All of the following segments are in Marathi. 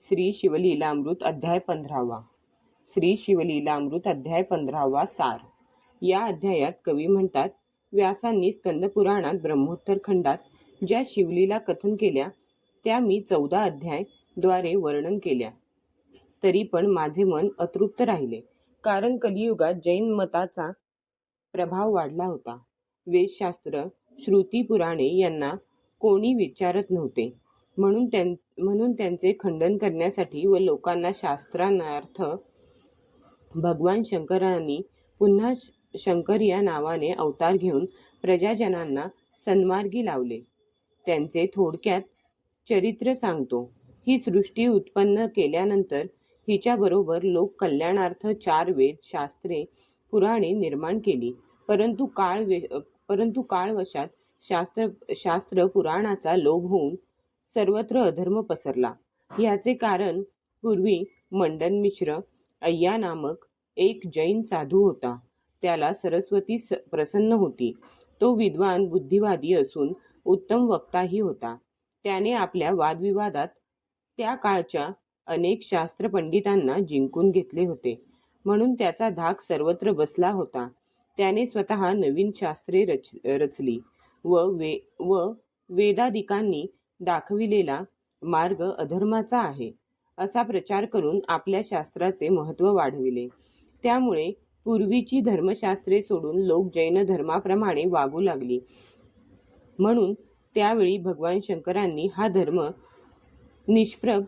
श्री शिवलीलामृत अध्याय 15वा. श्री शिवलीलामृत अध्याय 15वा सार. या अध्यायात कवी म्हणतात, व्यासांनी स्कंदपुराणात ब्रह्मोत्तर खंडात ज्या शिवलीला कथन केल्या त्या मी 14 अध्याय द्वारे वर्णन केल्या. तरी पण माझे मन अतृप्त राहिले, कारण कलियुगात जैन मताचा प्रभाव वाढला होता. वेदशास्त्र, श्रुती, पुराणे यांना कोणी विचारत नव्हते. म्हणून त्यांचे खंडन करण्यासाठी व लोकांना शास्त्रार्थ भगवान शंकरांनी पुन्हा शंकर या नावाने अवतार घेऊन प्रजाजनांना सन्मार्गी लावले. त्यांचे थोडक्यात चरित्र सांगतो. ही सृष्टी उत्पन्न केल्यानंतर हिच्याबरोबर लोक कल्याणार्थ 4 वेद, शास्त्रे, पुराणे निर्माण केली. परंतु काळवशात शास्त्र पुराणाचा लोभ होऊन सर्वत्र अधर्म पसरला. ह्याचे कारण पूर्वी मंडन मिश्र अय्या नामक एक जैन साधू होता. त्याला सरस्वती प्रसन्न होती. तो विद्वान, बुद्धिवादी असून उत्तम वक्ताही होता. त्याने आपल्या वादविवादात त्या काळच्या अनेक शास्त्रपंडितांना जिंकून घेतले होते. म्हणून त्याचा धाक सर्वत्र बसला होता. त्याने स्वतः नवीन शास्त्रे रचली व वेदादिकांनी दाखविलेला मार्ग अधर्माचा आहे असा प्रचार करून आपल्या शास्त्राचे महत्त्व वाढविले. त्यामुळे पूर्वीची धर्मशास्त्रे सोडून लोक जैन धर्माप्रमाणे वागू लागली. म्हणून त्यावेळी भगवान शंकरांनी हा धर्म निष्प्रभ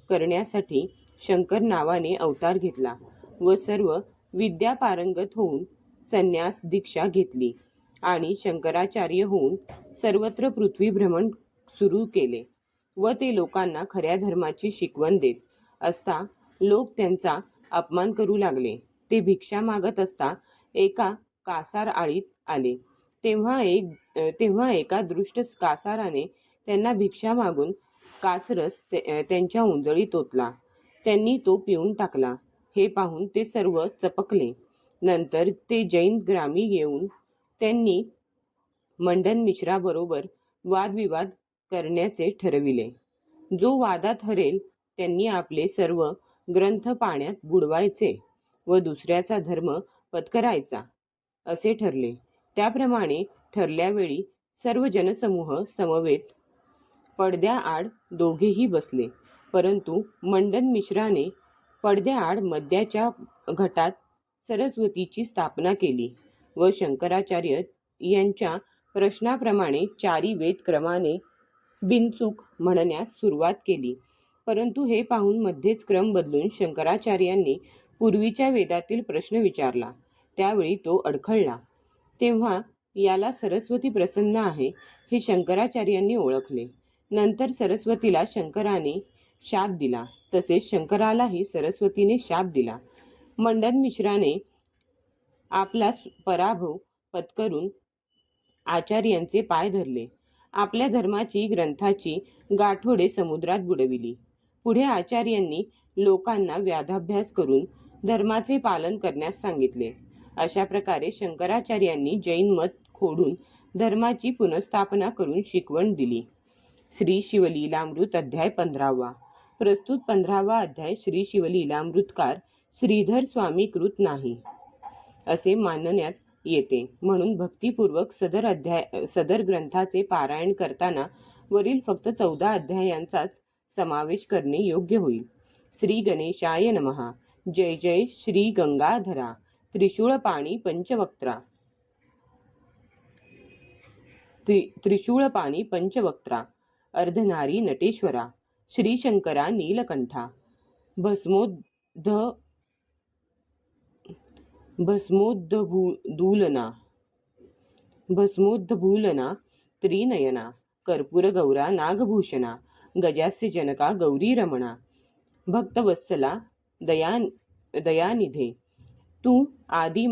करण्यासाठी शंकर नावाने अवतार घेतला व सर्व विद्या पारंगत होऊन संन्यास दीक्षा घेतली आणि शंकराचार्य होऊन सर्वत्र पृथ्वी भ्रमण सुरू केले व ते लोकांना खऱ्या धर्माची शिकवण देत असता लोक त्यांचा अपमान करू लागले. ते भिक्षा मागत असता एका कासार आळीत आले. तेव्हा एका दृष्ट कासाराने त्यांना भिक्षा मागून काचरस त्यांच्या उंजळीत ओतला. त्यांनी तो पिऊन टाकला. हे पाहून ते सर्व चपकले. नंतर ते जैन ग्रामी येऊन त्यांनी मंडन मिश्राबरोबर वादविवाद करण्याचे ठरविले. जो वादात हरेल त्यांनी आपले सर्व ग्रंथ पाण्यात बुडवायचे व दुसऱ्याचा धर्म पत्करायचा असे ठरले. त्याप्रमाणे ठरल्यावेळी सर्व जनसमूह समवेत पडद्याआड दोघेही बसले. परंतु मंडन मिश्राने पडद्याआड मद्याच्या घटात सरस्वतीची स्थापना केली व शंकराचार्य यांच्या प्रश्नाप्रमाणे 4 वेद क्रमाने बिनचूक म्हणण्यास सुरुवात केली. परंतु हे पाहून मध्येच क्रम बदलून शंकराचार्यांनी पूर्वीच्या वेदातील प्रश्न विचारला. त्यावेळी तो अडखळला. तेव्हा याला सरस्वती प्रसन्न आहे हे शंकराचार्यांनी ओळखले. नंतर सरस्वतीला शंकराने शाप दिला, तसेच शंकरालाही सरस्वतीने शाप दिला. मंडन मिश्राने आपला पराभव पत्करून आचार्यांचे पाय धरले. आपल्या धर्माची ग्रंथाची गाठोडे समुद्रात बुडविली. पुढे आचार्यांनी लोकांना वेदाभ्यास करून धर्माचे पालन करण्यास सांगितले. अशा प्रकारे शंकराचार्यांनी जैन मत खोडून धर्माची पुनर्स्थापना करून शिकवण दिली. श्री शिवलीलामृत अध्याय 15वा. प्रस्तुत 15वा अध्याय श्री शिवलीलामृतकार श्रीधर स्वामी कृत नाही असे मानण्यात येते. म्हणून भक्तिपूर्वक सदर ग्रंथाचे पारायण करताना वरील फक्त 14 अध्यायांचाच समावेश करणे योग्य होईल. श्री गणेशाय नमः. जय जय श्री गंगाधरा. त्रिशूळपाणी पंचवक्त्रा. अर्धनारी नटेश्वरा. श्री शंकरा नीलकंठा. भस्मोद्भूलना त्रिनयना. कर्पूर गौरा नागभूषणा. गजास्य जनका गौरी रमणा. भक्तवत्सला दयानिधे. तू आदि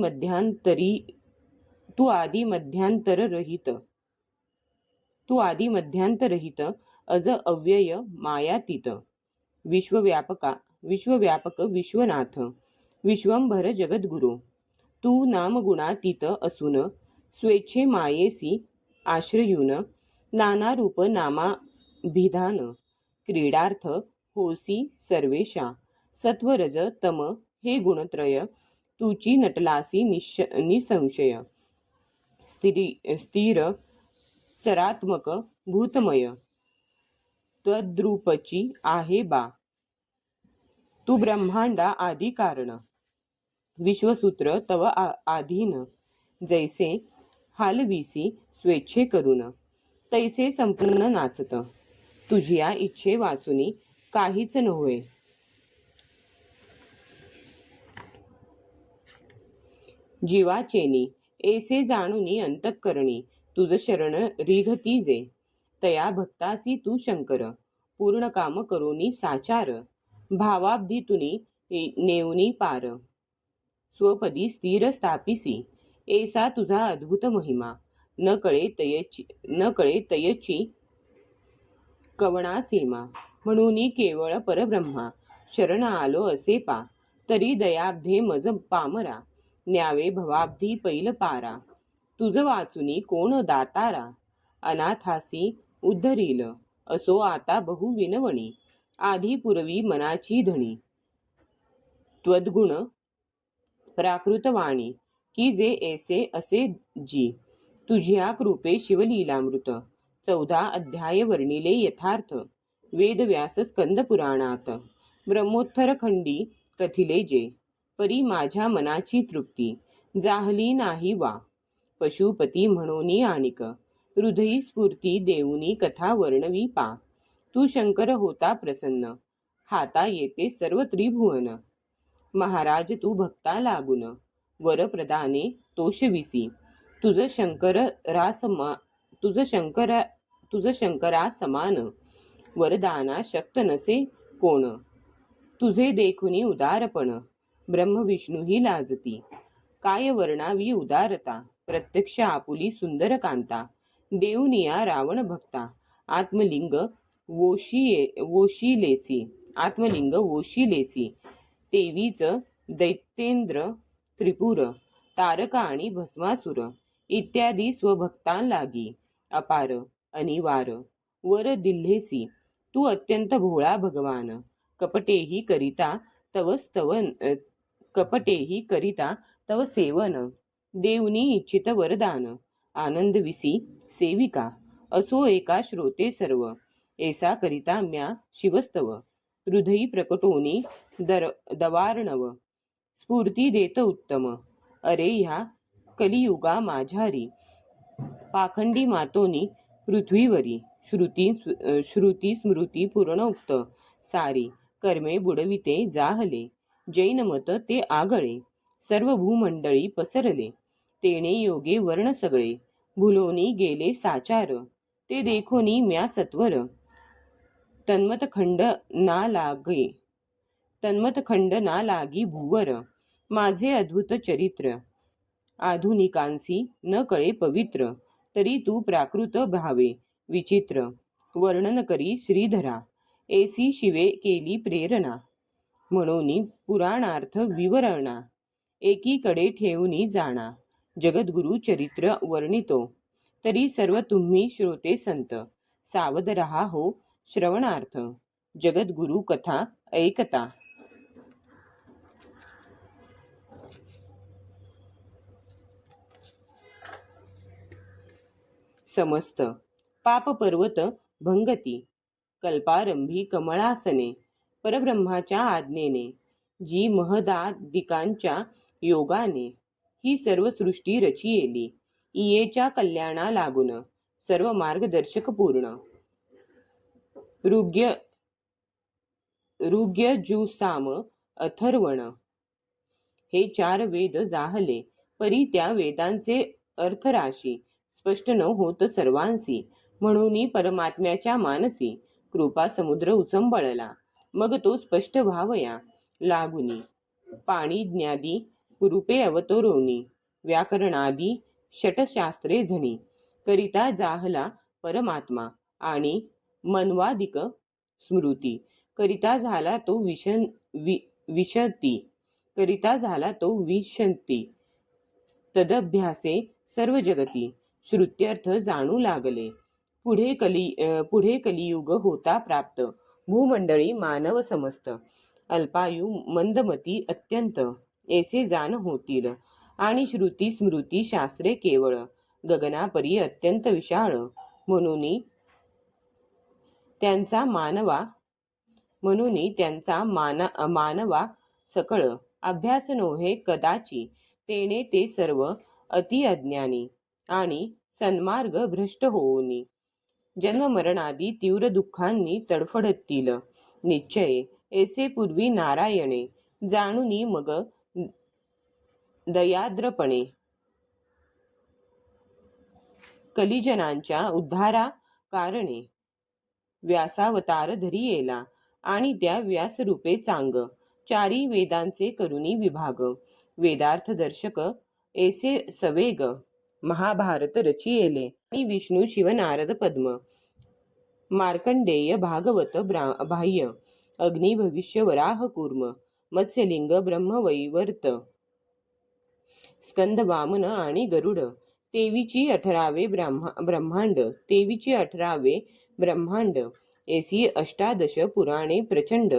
मध्यांतररहित अज अव्यय मायातीत. विश्वव्यापक विश्वनाथ. विश्वंभर जगद्गुरो. तू नामगुणातीत असून स्वेच्छे मायेसी आश्रयून नाना रूप नामाभिधान क्रीडार्थ होसी सर्वेशा. सत्व रज तम हे गुणत्रय तुची नटलासी निसंशय. स्थिर चरात्मक भूतमय त्वद्रूपची आहे बा. तू ब्रह्मांडा आदी कारण विश्वसूत्र तव आधीन. जैसे हालविसी स्वेच्छे करून तैसे संपूर्ण नाचत. तुझिया इच्छे वाचुनी काहीच नव्हे. जीवाचेनी ऐसे जाणुनी अंतःकरणी तुझ शरण रिघती जे. तया भक्तासी तू शंकर पूर्ण काम करुनी साचार. भावाब्धीतुनी नेऊनी पार. स्वपदी स्थिर स्थापिसी ऐसा तुझा अद्भुत महिमा. न कळे तयची कवणा सीमा. म्हणून केवळ परब्रह्मा शरण आलो असे पा. तरी दयाब्धे मज पामरा न्यावे भवाब्धी पैल पारा. तुझ वाचुनी कोण दातारा अनाथासी उद्धरील. असो आता बहु विनवणी आधी पूर्वी मनाची धणी. त्वद्गुण प्राकृतवाणी की जे ऐसे असे जी. तुझ्या कृपे शिवलीलामृत 14 अध्याय वर्णिले यथार्थ. वेदव्यास स्कंद पुराणात ब्रह्मोत्तर खंडी कथिले जे. परी माझ्या मनाची तृप्ती जाहली नाही वा. पशुपती म्हणूनी आणिक हृदयी स्फूर्ती देऊनी कथा वर्णवी पा. तू शंकर होता प्रसन्न हाता येते सर्व त्रिभुवन. महाराज तू भक्ता लागून वर प्रदाने तोषविसी. तुझ शंकरा समान वरदाना शक्त नसे कोण. तुझे देखुनी उदारपण ब्रह्म विष्णूही लाजती. काय वर्णावी उदारता प्रत्यक्ष आपुली सुंदर कांता. देऊनिया रावण भक्ता आत्मलिंग वोशिलेसी. तेवीच दैत्येंद्र त्रिपुर तारका आणि भस्मासुर इत्यादी स्वभक्तांलागी अपार अनिवार वर दिल्हेसी. तू अत्यंत भोळा भगवान कपटेही करिता तव सेवन. देवनी इच्छित वरदान आनंदविसी सेविका. असो एका श्रोते सर्व ऐसा करिता म्या शिवस्तव. हृदयी प्रकटोनी दवार्णव स्फूर्ती देत उत्तम. अरे ह्या कलियुगा माझ्यारी पाखंडी मातोनी पृथ्वीवरी. श्रुती स्मृती पूर्ण उक्त सारी कर्मे बुडविते जाहले. जैनमत ते आगळे सर्व भूमंडळी पसरले. तेने योगे वर्ण सगळे भुलोनी गेले साचार. ते देखोनी म्या सत्वर तन्मत खंड ना लागी भूवर. माझे अद्भुत चरित्र आधुनिकांसी न कळे पवित्र. तरी तू प्राकृत भावे विचित्र वर्णन करी श्रीधरा. ऐसी शिवे केली प्रेरणा म्हणून पुराणार्थ विवरणा. एकीकडे ठेवूनी जाणा जगद्गुरु चरित्र वर्णितो. तरी सर्व तुम्ही श्रोते संत सावध रहा हो श्रवणार्थ. जगद्गुरु कथा ऐकता. समस्त पाप पर्वत भंगती कल्पारंभी कमळासने. परब्रह्माच्या आज्ञेने जी महदादिकांच्या योगाने ही सर्व सृष्टी रचियेली. इयेच्या कल्याणा लागून सर्व मार्गदर्शक पूर्ण. ऋग्यजुसाम अथर्वण हे 4 वेद जाहले. परी त्या वेदांचे अर्थराशी स्पष्ट न होत सर्वांसी. म्हणून परमात्म्याच्या मानसी कृपा समुद्र उचंबळला. मग तो स्पष्ट व्हावया लागुनी. पाणी ज्ञादी रूपे अवतरोनी व्याकरणादी षटशास्त्रे झणी. करिता जाहला परमात्मा आणि मन्वादिक स्मृती. करिता झाला तो विशंती. तदभ्यासे सर्व जगती श्रुत्यर्थ जाणू लागले. पुढे कलियुग होता प्राप्त भूमंडळी मानव समस्त, अल्पायू मंदमती अत्यंत, ऐसे जाण होतील. आणि श्रुती स्मृती शास्त्रे केवळ, गगनापरी अत्यंत विशाळ, म्हणून त्यांचा मानवा सकळ, अभ्यास नोहे कदाची, तेने ते सर्व अति अज्ञानी, आणि सन्मार्ग भ्रष्ट होऊनी, जन्ममरणादी तीव्र दुःखांनी तडफडतील निश्चय, ऐसे पूर्वी नारायणे जाणूनी मग दयाद्रपणे, कलिजनांच्या उद्धारा कारणे व्यासावतार धरी येला. आणि त्या व्यासरूपे चांग, चारी वेदांचे करुणी विभाग, वेदार्थ दर्शक ऐसे सवेग, महाभारत रचियेले. आणि विष्णू शिव नारद पद्म, मार्कंडेय भागवत बाह्य, अग्नी भविष्य वराह कूर्म, मत्स्यलिंग ब्रह्मवैवर्त, स्कंद वामन आणि गरुड, तेवीची 18वे ब्रह्मांड, ऐसी 18 पुराणे प्रचंड,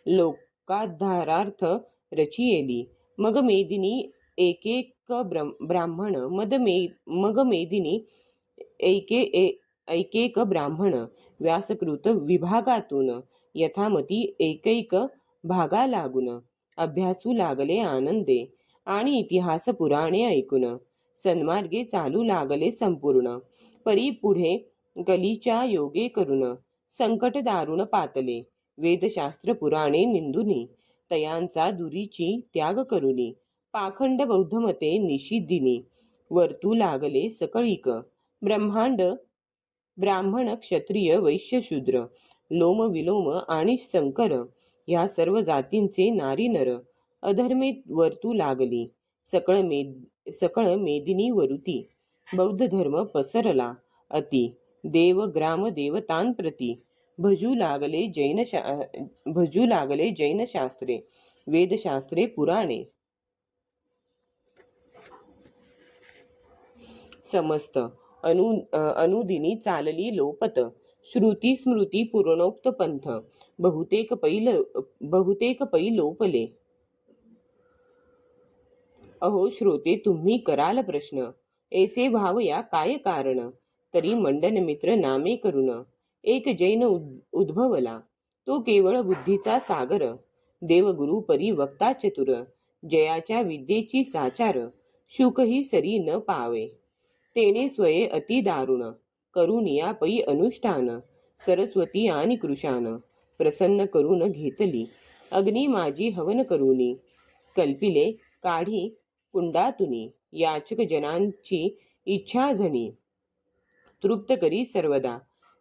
लोकाधारार्थ रचियेली. मग मेदिनी एकेक ब्राह्मण, मग मेदिनी ऐकेक ब्राह्मण, व्यासकृत विभागातून यथामती एकैक भागा लागून, अभ्यासू लागले आनंदे. आणि इतिहास पुराणे ऐकून, सन्मार्गे चालू लागले संपूर्ण. परी पुढे कलीच्या योगे करून, संकट दारुण पातले. वेदशास्त्र पुराणे निंदुनी, तयांचा दुरीची त्याग करुनी. पाखंड बौद्धमते निषिद्धिनी, वर्तू लागले सकळीक. ब्राह्मण क्षत्रिय वैश्य शूद्र, लोम विलोम आणि संकर, ह्या सर्व जातींचे नारी नर, अधर्मे वर्तू लागली. सकळ मेदिनी वरुती, बौद्ध धर्म पसरला अति. देव ग्राम देवतांप्रती, भजू लागले जैन शास्त्रे, वेदशास्त्रे पुराणे. समस्त अनुदिनी चालली लोपत, श्रुती स्मृती पूर्णोक्त पंथ, बहुतेक पै लोपले. अहो श्रोते, तुम्ही कराल प्रश्न, ऐसे भावया काय कारण. तरी मंडन मित्र नामे करून, एक जैन उद्भवला, तो केवळ बुद्धीचा सागर. देवगुरु परी वक्ता चतुर, जयाच्या विद्येची साचार. शुकही सरी न पावे, तेने स्वये अति दारुण, करुनिया पै अनुष्ठान. सरस्वती आणि कृशान, प्रसन्न करून घेतली. अग्नी माझी हवन करुनी, कल्पिले काढी कुंडातुनी. याचक जनांची इच्छा झणी, तृप्त करी सर्वदा.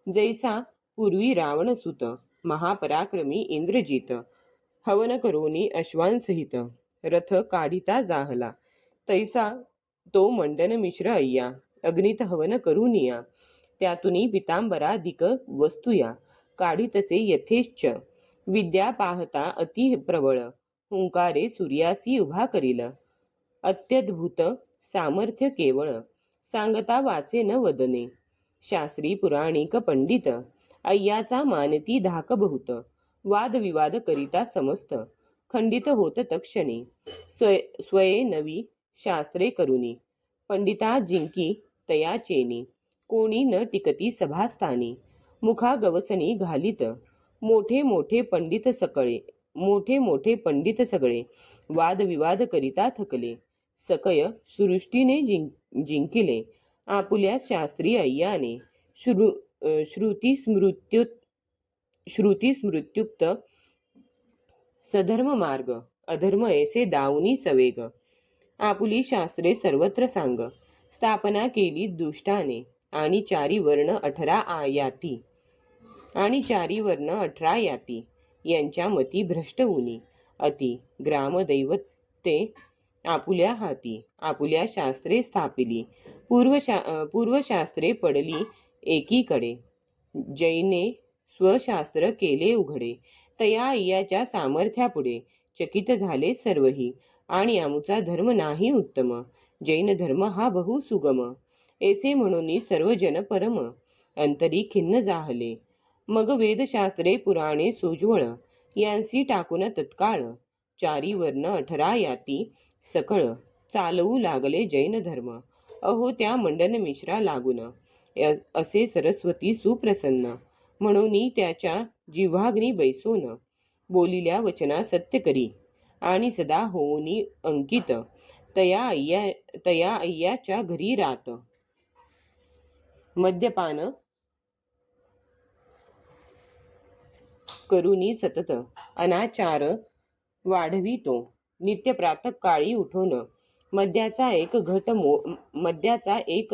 जैसा पूर्वी रावणसुत, महापराक्रमी इंद्रजित. हवन करोनी अश्वांसहित, रथ काढिता जाहला. तैसा तो मंडन मिश्र अय्या, अग्नीत हवन करुनिया. त्यातुनी पितांबराधिक वस्तुया, काढितसे यथेच्छ. विद्या पाहता अति प्रबळ, हुंकारे सूर्यासी उभा करील. अत्यद्भुत सामर्थ्य केवळ, सांगता वाचे न वदने. शास्त्री पुराणिक पंडित, अय्याचा मानती धाक बहुत. वादविवाद करिता समस्त, खंडित होत तक्षणी. स्वये नवी शास्त्रे करुनी, पंडिता जिंकी तयाचेनी. कोणी न टिकती सभास्थानी, मुखा गवसणी घालीत. मोठे मोठे पंडित सगळे, वादविवाद करिता थकले. सकय सृष्टीने जिंकिले, आपुल्या शास्त्री अय्याने. श्रुती स्मृत्युक्त सधर्म मार्ग, अधर्म ऐसे दावनी सवेग. आपुली शास्त्रे सर्वत्र सांग, स्थापना केली दुष्टाने. आणि चारी वर्ण 18 याती, यांच्या मती भ्रष्ट उनी. अति ग्रामदैवते आपुल्या हाती, आपुल्या शास्त्रे स्थापिली. पूर्वशास्त्रे पडली एकीकडे, जैने स्वशास्त्र केले उघडे. तया अय्याच्या सामर्थ्यापुढे चकित झाले सर्वही. आणि आमुचा धर्म नाही उत्तम, जैन धर्म हा बहु सुगम. ऐसे म्हणून सर्वजन परम, अंतरी खिन्न जाहले. मग वेदशास्त्रे पुराणे सोज्वळ यांसी टाकून तत्काळ चारी वर्ण 18 याती सकळ चालवू लागले जैन धर्म. अहो त्या मंडन मिश्रा लागून असे सरस्वती सुप्रसन्न म्हणून त्याच्या जिव्हाग्नी बैसोन बोलिल्या वचना सत्य करी आणि सदा होऊनी अंकित तया अय्याच्या घरी रात. मद्यपान करुनी सतत अनाचार वाढवितो नित्य प्रातःकाळी उठून मद्याचा एक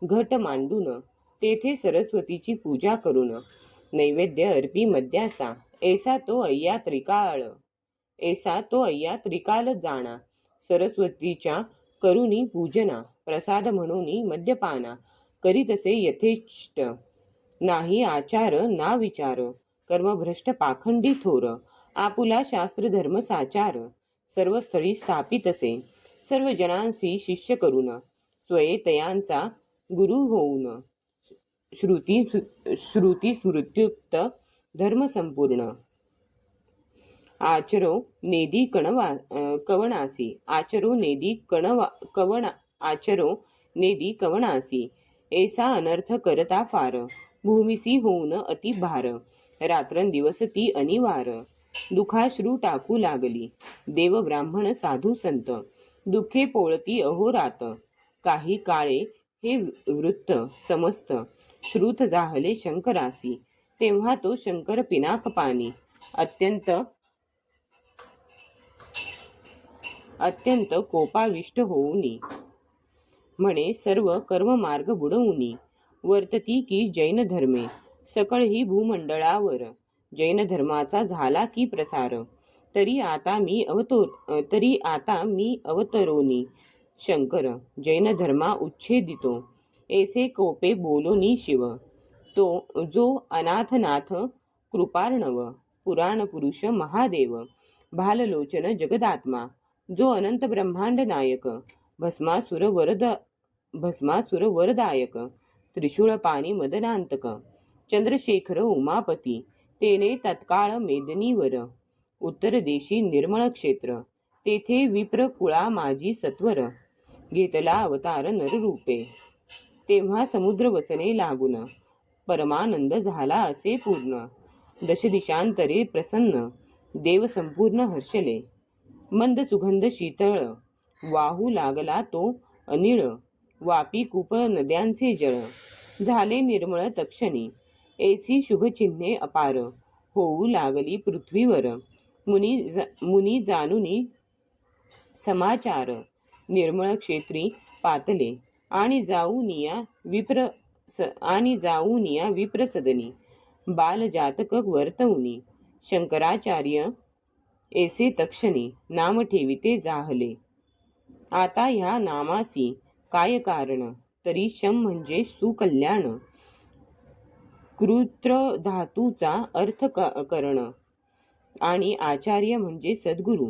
घट मांडून तेथे सरस्वतीची पूजा करून नैवेद्य अर्पी मद्याचा ऐसा तो अय्या त्रिकाल जाणा सरस्वतीच्या करुनी पूजना प्रसाद म्हणून मद्यपाना करीतसे यथेष्ट नाही आचार ना विचार कर्मभ्रष्ट पाखंडी थोर आपुला शास्त्र धर्म साचार सर्व स्थळी स्थापित असे सर्व जनांशी शिष्य करून स्वये तयांचा गुरु होऊन श्रुती स्मृत्युक्त धर्म संपूर्ण आचरो नेदी कवणासी ऐसा अनर्थ करता फार भूमिसी होऊन अति भार रात्रंदिवस ती अनिवार दुखाश्रू टाकू लागली देव ब्राह्मण साधू संत दुःखे पोळती अहोरात काही काळे हे वृत्त समस्त श्रुत जाहले शंकरासी तेव्हा तो शंकर पिनाक पाणी अत्यंत कोपाविष्ट होऊनी म्हणे सर्व कर्ममार्ग बुडवूनी वर्तती की जैन धर्मे सकळ ही भूमंडळावर जैन धर्माचा झाला की प्रसार तरी आता मी अवतरोनी शंकर जैन धर्मा उच्छेदितो ऐसे कोपे बोलोनी शिव तो जो अनाथनाथ कृपार्णव पुराण पुरुष महादेव भाललोचन जगदात्मा जो अनंत ब्रह्मांड नायक भस्मासुर वरदायक त्रिशूळ पाणी मदनांतक चंद्रशेखर उमापती तेने तत्काळ मेदिनीवर उत्तर देशी निर्मळ क्षेत्र तेथे विप्र कुळा माझी सत्वर घेतला अवतार नररूपे तेव्हा समुद्र वसने लागून परमानंद झाला असे पूर्ण दशदिशांतरे प्रसन्न देव संपूर्ण हर्षले मंद सुगंध शीतळ वाहू लागला तो अनिळ वापी कूप नद्यांचे जळ झाले निर्मळ तक्षणी ऐसी शुभचिन्हे अपार होऊ लागली पृथ्वीवर मुनी जानुनी समाचार निर्मळ क्षेत्री पातले आणि जाऊनिया विप्रसदनी बालजातक वर्तवनी शंकराचार्य ऐसे तक्षणी नाम ठेविते जाहले. आता ह्या नामासी काय कारण तरी शम म्हणजे सुकल्याण कृत्र धातूचा अर्थ करण आणि आचार्य म्हणजे सद्गुरु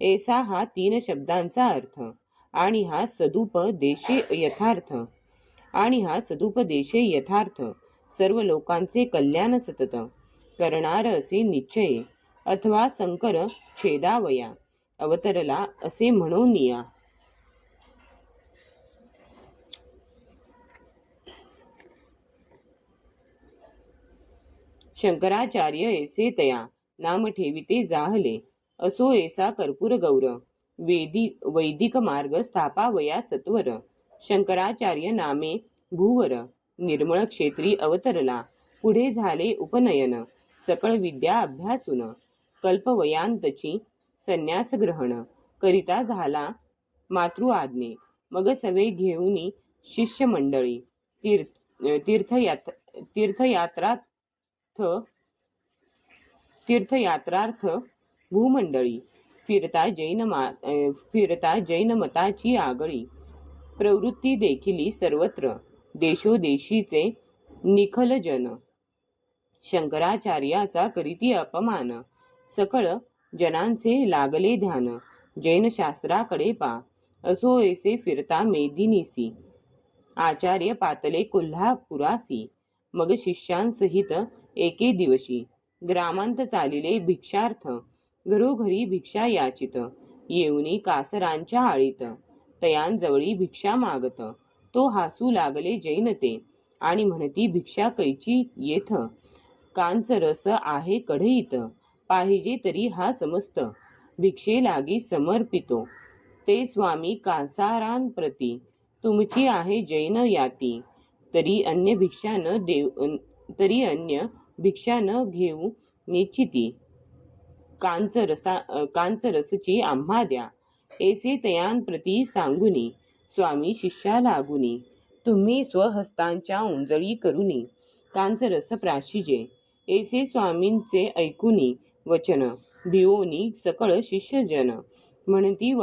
ऐसा हा 3 शब्दांचा अर्थ आणि हा सदुपदेशे यथार्थ सर्व लोकांचे कल्याण सतत करणार असे निश्चय अथवा संकर छेदावया अवतरला असे म्हणूनिया. शंकराचार्य ऐसे तया नाम ठेविते जाहले असो ऐसा कर्पूर गौर वैदिक मार्ग स्थापावया सत्वर शंकराचार्य नामे भूवर निर्मळ क्षेत्री अवतरला पुढे झाले उपनयन सकळ विद्या अभ्यासून कल्पवयांतची संन्यास ग्रहण करिता झाला मातृ आज्ञे मग सवे घेऊनी शिष्य मंडळी तीर्थयात्रार्थ भूमंडळी फिरता जैन मताची आगळी प्रवृत्ती देखील सर्वत्र देशोदेशीचे निखल जन शंकराचार्याचा करीती अपमान सकळ जनांचे लागले ध्यान जैन शास्त्राकडे पा असो ऐसे फिरता मेदिनीसी आचार्य पातले कोल्हापुरासी मग शिष्यांसहित एके दिवशी ग्रामांत चालिले भिक्षार्थ, घरोघरी भिक्षा याचित, येऊनी कासरांच्या आळीत, तयांजवळी भिक्षा मागत. तो हासू लागले जैन ते, आणि म्हणती भिक्षा कैची येथ, कांच रस आहे कढईत, पाहिजे तरी हा समस्त, भिक्षे लागी समर्पितो. ते स्वामी कासारांप्रती, तुमची आहे जैन याती, तरी अन्य भिक्षा न घेऊ निश्चिती. कांचरसची आम्हा द्या, ऐसे तयांप्रती सांगुनी, स्वामी शिष्या लागुनी, तुम्ही स्वहस्तांच्या उंजळी करुनी, कांचरस प्राशिजे. ऐसे स्वामींचे ऐकुनी वचन, भिवोनी सकळ शिष्यजन. म्हणती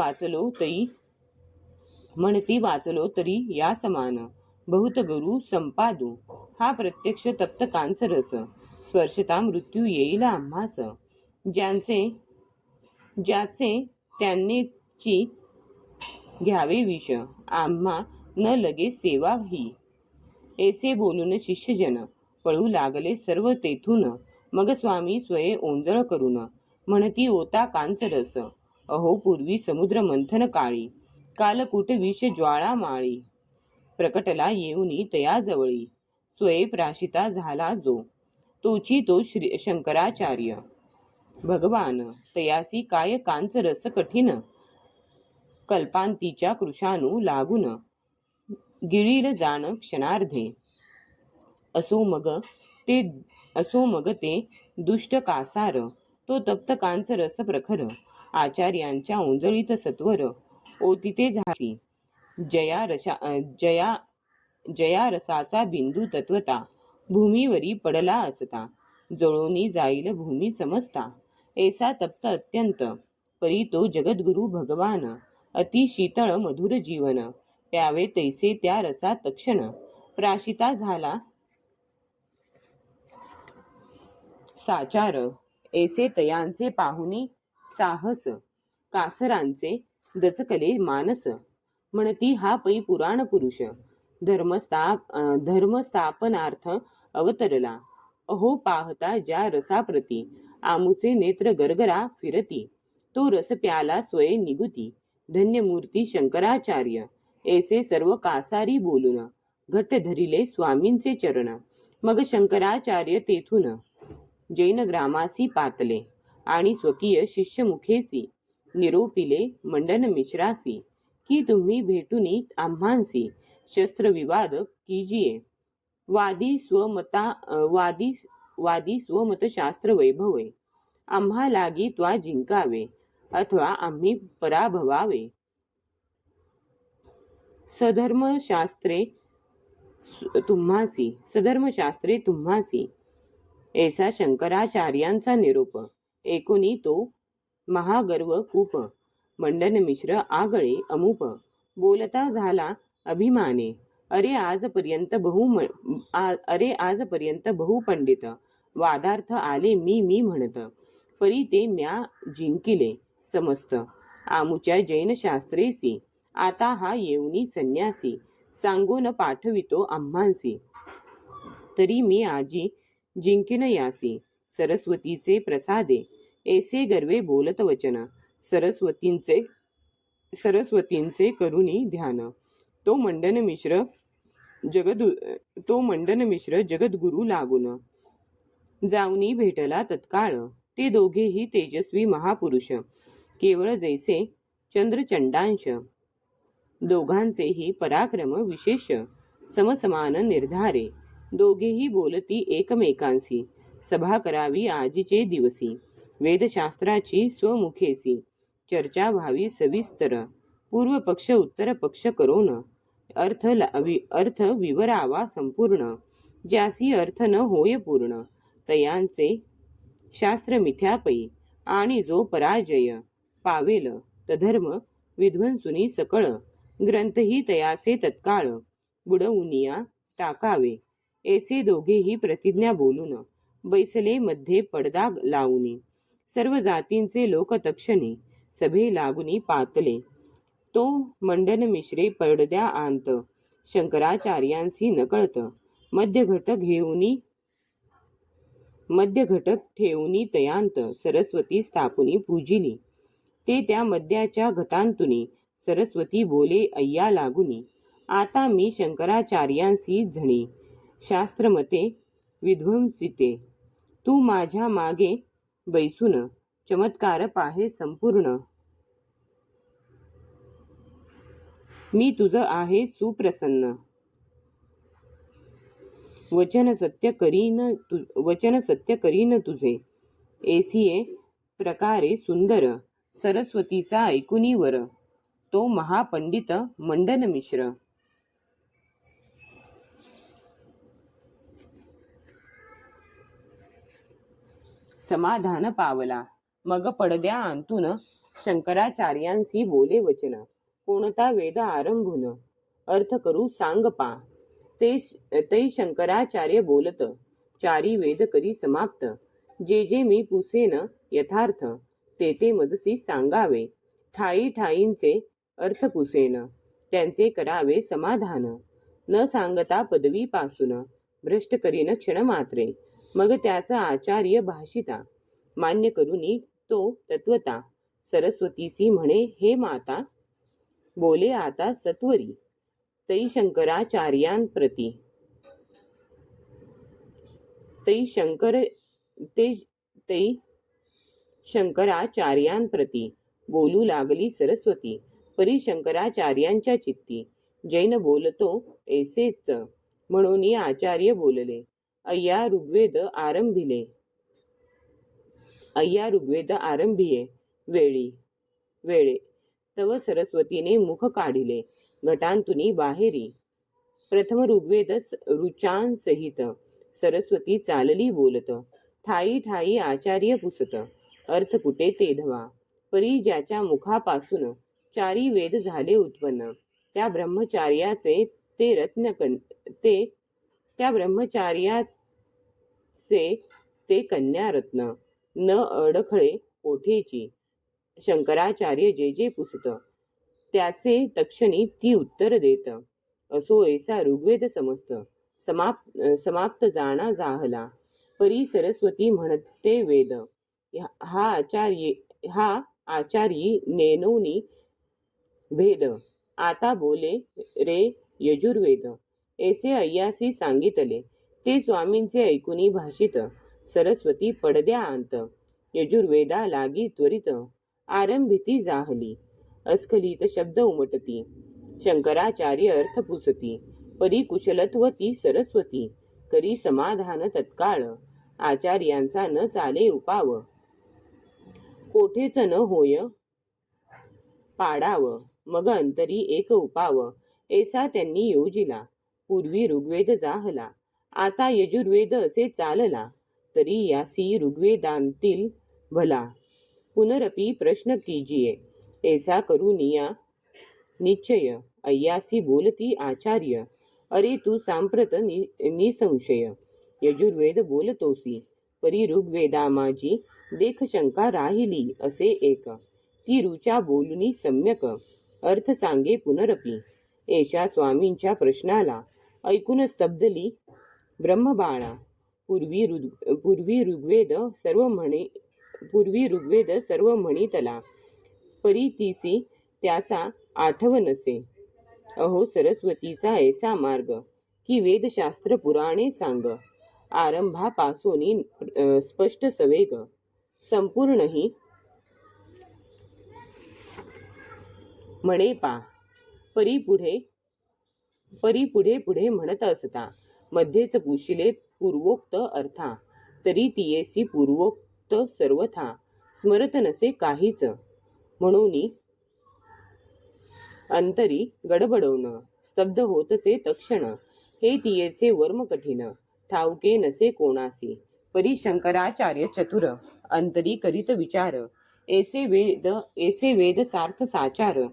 वाचलो तरी या समान, बहुत गुरु संपादू, हा प्रत्यक्ष तप्त कांचरस, स्पर्शता मृत्यू येईल आम्हास. ज्याचे त्यांनीची घ्यावे विष, आम्हा न लगे सेवा ही. ऐसे बोलून शिष्यजन पळू लागले सर्व तेथून. मग स्वामी स्वये ओंजळ करून, म्हणती ओता कांचरस, अहो पूर्वी समुद्र मंथन काळी, कालकूट विष ज्वाळा माळी, प्रकटला येऊनी तयाजवळी, स्वये प्राशिता झाला जो, तोची तो श्री शंकराचार्य भगवान. तयासी काय कांचरस कठीण, कल्पांतीच्या कृशानू लागून, गिळील जाण क्षणार्धे. असो मग ते दुष्ट कासार, तो तप्त कांचरस प्रखर, आचार्यांच्या ओंजळीत सत्वर, ओतिते झाली. जया रसाचा बिंदू तत्वता, भूमीवरी पडला असता, जळोनी जाईल भूमी समजता. ऐसा तप्त अत्यंत, परी तो जगद्गुरु भगवान, अति शीतळ मधुर जीवन, प्यावे तैसे त्या रसा तक्षण, प्राशिता झाला साचार. ऐसे तयांचे पाहुनी साहस, कासरांचे दचकले मानस, म्हणती हा पै पुराण पुरुष, धर्मस्थापनार्थ अवतरला. अहो पाहता ज्या रसाप्रती, आमुचे नेत्र गरगरा फिरती, तो रस प्याला स्वये निगुती, धन्यमूर्ती शंकराचार्य. ऐसे सर्व कासारी बोलून, घट्ट धरिले स्वामींचे चरण. मग शंकराचार्य तेथून जैन ग्रामासी पातले, आणि स्वकीय शिष्यमुखेसी निरोपिले मंडन मिश्रासी, की तुम्ही भेटूनी आम्हांसी शस्त्रविवाद कीजिये. वादी स्वमत शास्त्र वैभवे, आम्हा लागी त्वा जिंकावे, अथवा आम्ही पराभवावे. सधर्मशास्त्रे तुम्हासी. ऐसा शंकराचार्यांचा निरोप ऐकुनी तो महागर्व खूप, मंडन मिश्र आगळे अमुप, बोलता झाला अभिमाने. अरे आजपर्यंत बहुपंडित, वादार्थ आले मी म्हणत, परी ते म्या जिंकिले समस्त, आमुच्या जैन शास्त्रेसी. आता हा येऊनी संन्यासी, सांगून पाठवितो आम्हांसी, तरी मी आजी जिंकिन यासी. सरस्वतीचे प्रसादे, ऐसे गर्वे बोलत वचन, सरस्वतींचे करुणी ध्यान. तो मंडन मिश्र जगद्गुरु लागून, जाऊनी भेटला तत्काळ. ते दोघेही तेजस्वी महापुरुष, केवळ जैसे चंद्रचंडांश, दोघांचेही पराक्रम विशेष, समसमान निर्धारे. दोघेही बोलती एकमेकांशी, सभा करावी आजीचे दिवसी, वेदशास्त्राची स्वमुखेसी चर्चा व्हावी सविस्तर. पूर्व पक्ष उत्तर पक्ष करोन, अर्थ विवरावा संपूर्ण, ज्यासी अर्थ न होय पूर्ण, तयांचे शास्त्र मिथ्यापै. आणि जो पराजय पावेल, तधर्म विध्वंसुनी सकळ, ग्रंथही तयाचे तत्काळ बुडवूनिया टाकावे. ऐसे दोघेही प्रतिज्ञा बोलून, बैसले मध्ये पडदा लावूनी, सर्व जातींचे लोक तक्षणी सभे लागुनी पातले. तो मंडन मिश्रे पडद्या आंत, शंकराचार्यांसी नकळत, मध्यघट घेऊनी मध्य घटक ठेवूनी तयांत सरस्वती स्थापुनी पूजिली. ते त्या मध्याच्या घटांतुनी सरस्वती बोले अय्या लागुनी. आता मी शंकराचार्यांसी झणी शास्त्रमते विध्वंसिते. तू माझ्या मागे बैसून चमत्कार पाहे संपूर्ण. मी तुझ आहे सुप्रसन्न. वचन सत्य करीन तुझे. एसिये प्रकारे सुंदर सरस्वतीचा ऐकुनी वर. तो महापंडित मंडन मिश्र. समाधान पावला. मग पडद्या अंतून शंकराचार्यांसी बोले वचन. कोणता वेद आरंभून अर्थ करू सांग पा. ते शंकराचार्य बोलत चारी वेद करी समाप्त. जे जे मी पुसेन यथार्थ ते मजसी सांगावे. ठाई ठाईंचे अर्थ पुसेन त्यांचे करावे समाधान. न सांगता पदवी पासून भ्रष्ट करीन क्षण मात्रे. मग त्याचा आचार्य भाषिता मान्य करुनी तो तत्वता. सरस्वतीसी म्हणे हे माता बोले आता सत्वरी. तै शंकराचार्यांप्रती तै शंकराचार्यांप्रती बोलू लागली सरस्वती. परी शंकराचार्यांच्या चित्ती जैन बोलतो ऐसेच. म्हणून आचार्य बोलले अय्या ऋग्वेद आरंभिये वेळे. तव सरस्वतीने मुख काढिले घटांतुनी बाहेरी. प्रथम ऋग्वेद ऋचांसहित सरस्वती चालली बोलत. ठाई ठाई आचार्य पुसत अर्थ कुठे ते धवा. परी ज्याच्या मुखापासून चारी वेद झाले उत्पन्न. त्या ब्रह्मचार्याचे ते कन्यारत्न. न अडखळे कोठेची. शंकराचार्य जे जे पुसत त्याचे तक्षणी ती उत्तर देत. असो ऐसा ऋग्वेद समस्त समाप्त जाणा जाहला. परी सरस्वती म्हणते वेद. हा आचार्यी नेनोनी भेद. आता बोले रे यजुर्वेद. ऐसे अय्यासी सांगितले. ते स्वामींचे ऐकुनी भाषित. सरस्वती पडद्या अंत यजुर्वेदा लागी त्वरित. आरंभिती जाहली अस्खलित शब्द उमटती. शंकराचार्य अर्थ पुसती. परी कुशलत्वती सरस्वती. करी समाधान तत्काळ. आचार्यांचा न चाले उपाव. कोठेच न होय पाडाव. मग अंतरी एक उपाव ऐसा त्यांनी योजिला. पूर्वी ऋग्वेद जाहला आता यजुर्वेद असे चालला. तरी यासी ऋग्वेदांतील भला. पुनरपि प्रश्न कीजिये ऐसा करुनिया निश्चय. अय्यासी बोलती आचार्य. अरे तू सांप्रत निसंशय यजुर्वेद बोलतोसी. परी ऋग्वेदा माझी देख शंका राहिली असे एक. ती ऋचा बोलुनी सम्यक अर्थ सांगे पुनरपि. ऐशा स्वामींच्या प्रश्नाला ऐकून स्तब्धली ब्रह्मबाळा. पूर्वी ऋग्वेद सर्व म्हणितला. परी तिसी त्याचा आठव नसे. अहो सरस्वतीचा ऐसा मार्ग की वेदशास्त्र पुराणे सांग. आरंभापासोनी स्पष्ट सवेग. संपूर्णही म्हणे पा. परी पुढे म्हणत असता मध्येच पुशिले पूर्वोक्त अर्था. तरी तियेसी पूर्वोक्त सर्वथा स्मरत नसे काहीच. म्हणून अंतरी गडबडवण स्तब्ध होतसे तक्षण. हे तियेचे वर्म कठीण ठाऊके नसे कोणासी. परी शंकराचार्य चतुर अंतरी करीत विचार. ऐसे वेद सार्थ साचार.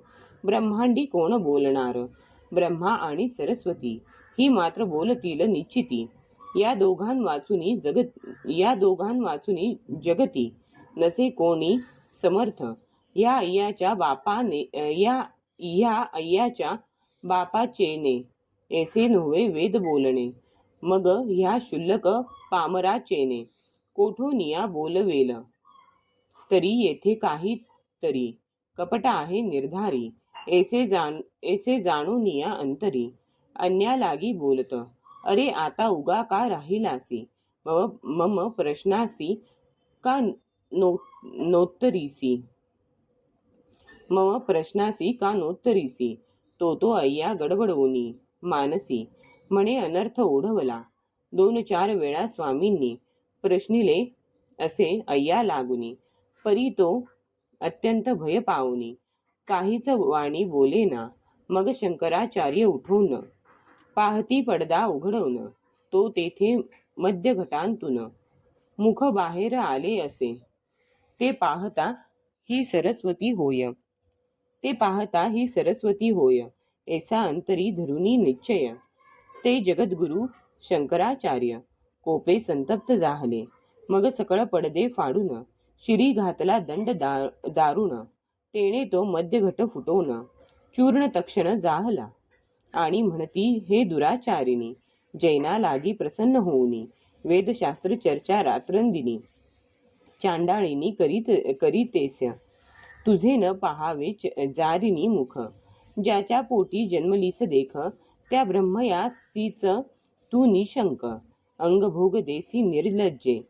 ब्रह्मांडी कोण बोलणार. ब्रह्मा आणि सरस्वती ही मात्र बोलतील निश्चिती. या दोघां वाचुनी जगती नसे कोणी समर्थ. या अय्याच्या बापाचेने ऐसे नव्हे वेद बोलणे. मग ह्या शुल्लक पामराचेने कोठोनिया बोलवेल तरी येथे काही तरी कपट आहे निर्धारी. ऐसे जाणूनिया अंतरी अन्या लागी बोलत. अरे आता उगा का राहिलासी मम प्रश्नासी का नोत्तरीसी मम प्रश्नासी का नोत्तरीसी. तो अय्या गडबडवुनी मानसी म्हणे अनर्थ ओढवला. 2-4 वेळा स्वामींनी प्रश्निले असे अय्या लागुनी. परी तो अत्यंत भय पावुनी काहीच वाणी बोलेना. मग शंकराचार्य उठून पाहती पडदा उघडवून तो तेथे मध्यघटांतून मुख बाहेर आले असे. ते पाहता ही सरस्वती होय. ऐसा अंतरी धरुनी निश्चय. ते जगद्गुरु शंकराचार्य कोपे संतप्त झाले. मग सकळ पडदे फाडून शिरी घातला दंड दारुण. तेने तो मध्यघट फुटवून चूर्ण तक्षण जाहला. आणि म्हणती हे दुराचारिणी जैना लागी प्रसन्न होऊनी वेदशास्त्र चर्चा रात्रंदिनी चांडाळीनी करीतेस तुझे न पाहावे जारिनी मुख. ज्याच्या पोटी जन्मलीस देख त्या ब्रह्मयासीच तू निशंक. अंगभोग देसी निर्लज्जे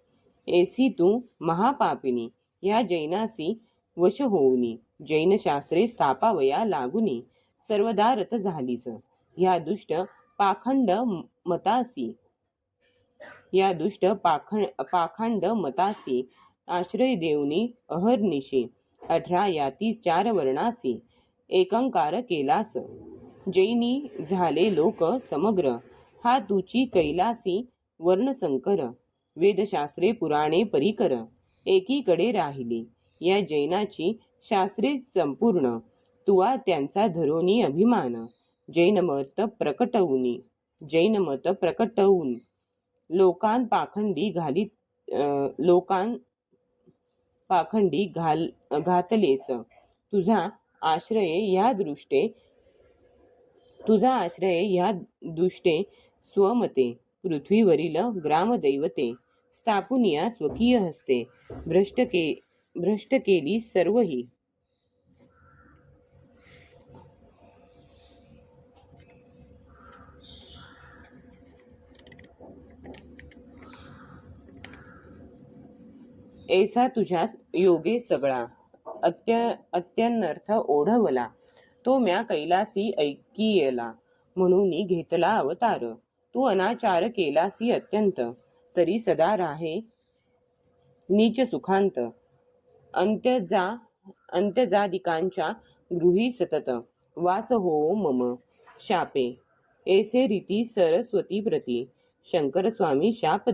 ऐसी तू महापापिनी. या जैनासी वश होऊनी जैनशास्त्रे स्थापावया लागुनी सर्वदा रत झालीस. या दुष्ट पाखंड मतासी आश्रय देऊनी अहर्निशी 18 याती 4 वर्णासी एकंकार केलास. जैनी झाले लोक समग्र हा तुची कैलासी वर्णसंकर. वेदशास्त्रे पुराणे परिकर एकीकडे राहिली. या जैनाची शास्त्रे संपूर्ण तुवा त्यांचा धरोनी अभिमान. जैनमत प्रकटवून लोकां पाखंडी घातलेस. तुझा आश्रय या दुष्टे स्वमते पृथ्वीवरील ग्रामदैवते स्थापुनिया स्वकीय हस्ते भ्रष्ट केली सर्वही. ऐसा तुझ्या योगे सगळा अत्यनर्थ ओढवला. तो म्या कैलासी ऐकियला म्हणून घेतला अवतार. तू अनाचार केलासी अत्यंत तरी सदा राहे नीच सुखांत. अंत्यजादिकांच्या गृही सतत वास हो मम शापे. ऐसे रीती सरस्वती प्रती शंकर स्वामी शाप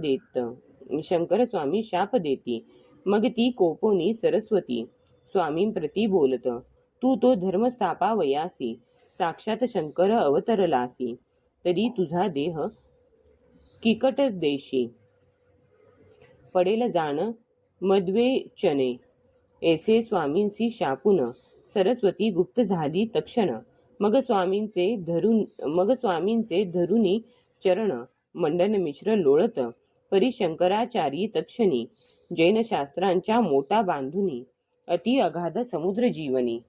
देती. मग ती कोपोनी सरस्वती स्वामींप्रती बोलत. तू तो धर्म स्थापावयासी साक्षात शंकर अवतरलासी. तरी तुझा देह किकट देशी पडेल जाण मद्वेचने. ऐसे स्वामींसी शापून सरस्वती गुप्त झाली तक्षण. मग स्वामींचे धरुनी चरण मंडन मिश्र लोळत. परी शंकराचारी तक्षणी जैनशास्त्रांच्या मोठा बांधुनी अति अगाध समुद्र जीवनी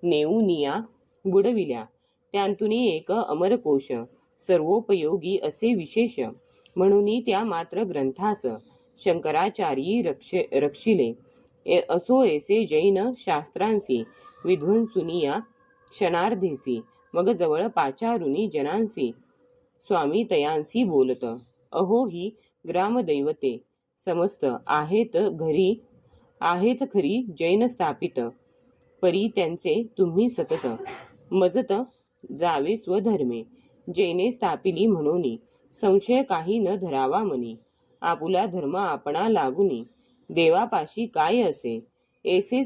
नेऊनिया बुडविल्या. त्यांतुनी एक अमरकोश सर्वोपयोगी असे विशेष म्हणून त्या मात्र ग्रंथास शंकराचार्यी रक्षिले. असो ऐसे जैन शास्त्रांसी विध्वंसुनिया क्षणार्धेसी. मग जवळ पाचारुनी जनांसी स्वामी तयांसी बोलत. अहो ही ग्रामदैवते समस्त आहेत खरी जैन स्थापित. परी त्यांचे तुम्ही सतत मजत जावे स्वधर्मे. जैने स्थापिली म्हणून संशय काही न धरावा मनी. आपुला धर्म आपणा लागुनी देवापाशी काय असे. ऐसे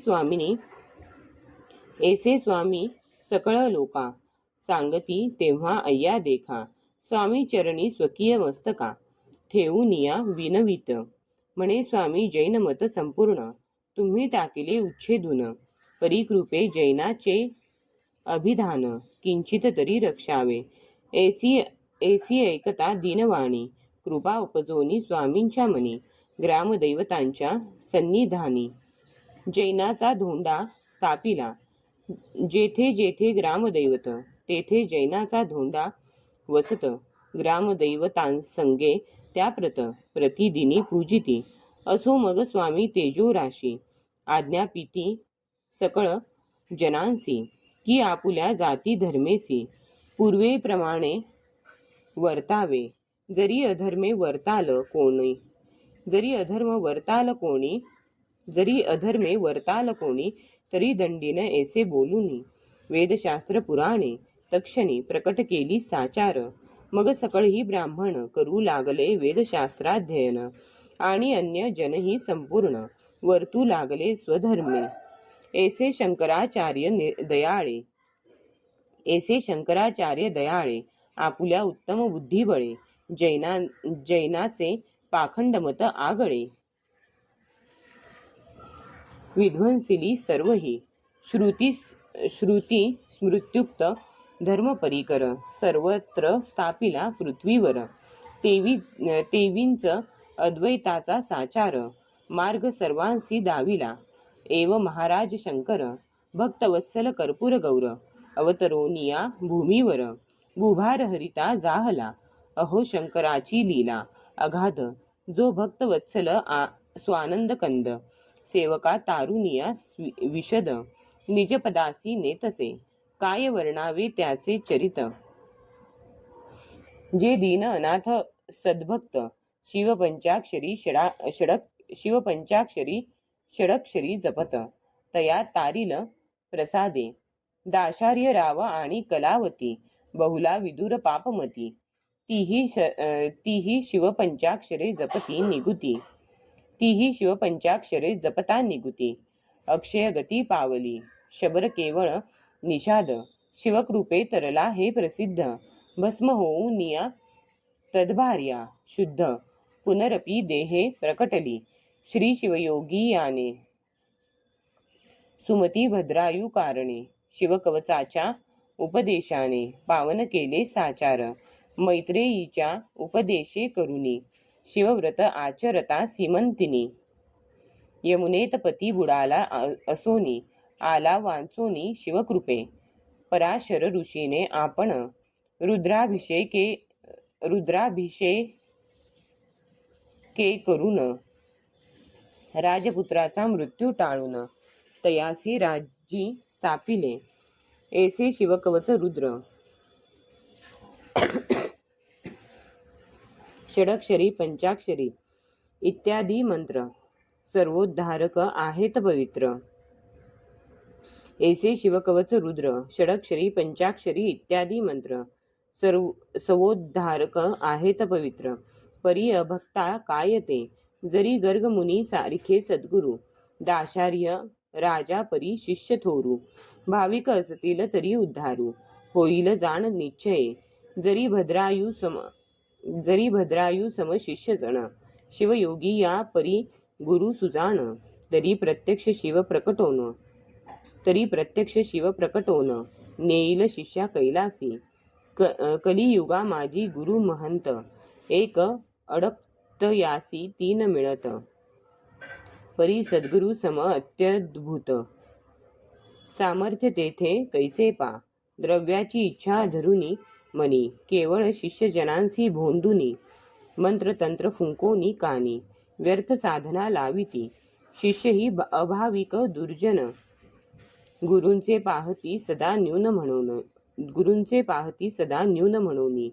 स्वामी सकळ लोका सांगती तेव्हा अय्या देखा. स्वामी चरणी स्वकीय मस्तका ठेवूनिया विनवित. म्हणे स्वामी जैनमत संपूर्ण तुम्ही टाकिले उच्छेदून. परिकृपे जैनाचे अभिधान किंचित तरी रक्षावे. ऐसी ऐकता दीनवाणी कृपा उपजोनी स्वामींच्या मनी. ग्रामदैवतांच्या सन्निधानी जैनाचा धोंडा स्थापिला. जेथे जेथे ग्रामदैवत तेथे जैनाचा धोंडा वसत. ग्रामदैवतांसंगे त्या प्रतिदिनी पूजिती. असो मग स्वामी तेजो राशी आज्ञापिती सकळ जनांसी, की आपुल्या जाती धर्मेसी पूर्वेप्रमाणे वर्तावे. जरी अधर्मे वर्ताल कोणी जरी अधर्म वर्ताल कोणी जरी अधर्मे वर्ताल कोणी तरी दंडीने ऐसे बोलूनी. वेदशास्त्र पुराणे तक्षणी प्रकट केली साचार. मग सकळही ब्राह्मण करू लागले वेदशास्त्राध्ययन. आणि अन्य जनही संपूर्ण वर्तू लागले स्वधर्मे. ऐसे शंकराचार्य दयाळे आपुल्या उत्तम बुद्धिबळे जैनाचे पाखंडमत आगळे. विध्वंसिली सर्वही श्रुती स्मृत्युक्त धर्म परिकर. सर्वत्र स्थापिला पृथ्वीवर तेवींच अद्वैताचा साचार. मार्ग सर्वांसी दाविला एव महाराज शंकर. भक्तवत्सल कर्पूर गौर अवतरोनिया भूमीवर. भूभार हरिता जाहला अहो शंकराची लीला अगाध. जो भक्तवत्सल स्वानंद कंद सेवका तारुनिया विशद. निजपदासी नेतसे काय वर्णावे त्याचे चरित. जे दीन अनाथ सद्भक्त शिवपंचाक्षरी षडक्षरी जपत. तया तारिल प्रसादे दाशार्य राव आणि कलावती. बहुला विदुर पापमती तीही शिवपंचाक्षरे जपता निगुती. अक्षय गती पावली शबर केवळ निषाद. शिवकृपे तरला हे प्रसिद्ध. भस्म होऊ निया तद्भार्या शुद्ध. पुनरपि देहे प्रकटली श्री शिवयोगी याने. सुमती भद्रायू कारणे शिवकवचाच्या उपदेशाने. पावन केले साचार मैत्रेयीच्या उपदेशे करुनी. शिवव्रत आचरता सीमंतिनी. यमुनेत पती बुडाला असोनी. आला वांचोनी शिवकृपे. पराशर ऋषीने आपण रुद्राभिषेके करून. राजपुत्राचा मृत्यू टाळून तयासी राजी स्थापिले. ऐसे शिवकवच रुद्र षडक्षरी पंचाक्षरी इत्यादी मंत्र सर्वोद्धारक आहेत पवित्र. ऐसे शिवकवच रुद्र षडक्षरी पंचाक्षरी इत्यादी मंत्र सर्वोद्धारक आहेत पवित्र. परी अभक्ता काय ते जरी गर्ग मुनी सारिखे सद्गुरु. दाशार्य राजा परी शिष्य थोरू. भाविक असतील तरी उद्धारू होईल जाण निश्चये. जरी भद्रायू सम शिष्य जण. शिवयोगी या परी गुरु सुजाण. तरी प्रत्यक्ष शिव प्रकटोन नेईल शिष्या कैलासी. कलियुगा माझी गुरु महंत. एक अडक्त यासी तीन मिळत. परी सद्गुरु सम अत्यद्भुत. सामर्थ्य तेथे कैसे पा. द्रव्याची इच्छा धरुनी मनी. केवळ शिष्यजनांसी भोंदुनी. मंत्रतंत्र फुंकोनी कानी. व्यर्थ साधना लाविती. शिष्य ही अभाविक दुर्जन. गुरूंचे पाहती सदा न्यून म्हणून.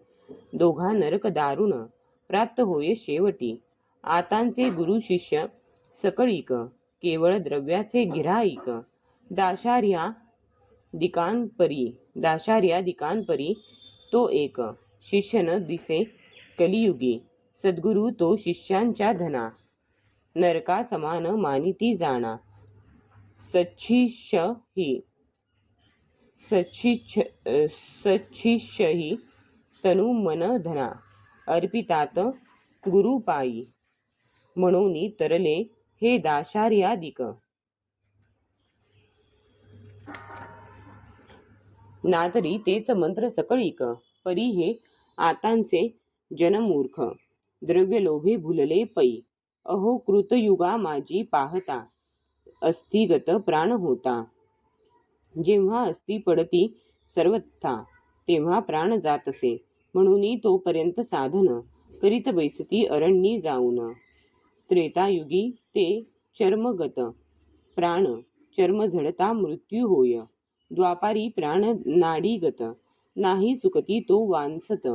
दोघा नरक दारुण प्राप्त होय शेवटी. आतांचे गुरु शिष्य सकळीक. केवळ द्रव्याचे गिऱ्हाईक. दाशार्या दिकांपरी तो एक. शिष्य न दिसे कलियुगी. सद्गुरु तो शिष्यांच्या धना. नरका समान मानिती जाणा. सच्छिष्य ही तनु मन धना. अर्पितात गुरुपायी. म्हणून तरले हे दाशार्यादिक. नातरी तेच मंत्र सकळीक. परी हे आतांचे जनमूर्ख. द्रव्य लोभे भुलले पै. अहो कृतयुगा माझी पाहता, अस्थिगत प्राण होता. जेव्हा अस्ती पडती सर्वथा, तेव्हा प्राण जात असे. म्हणून तोपर्यंत साधन करीत बैसती अरण्यी जाऊन. त्रेतायुगी ते चर्मगत प्राण, चर्म झडता मृत्यू होय. द्वापारी प्राण नाडीगत, नाही सुकती तो वांछत.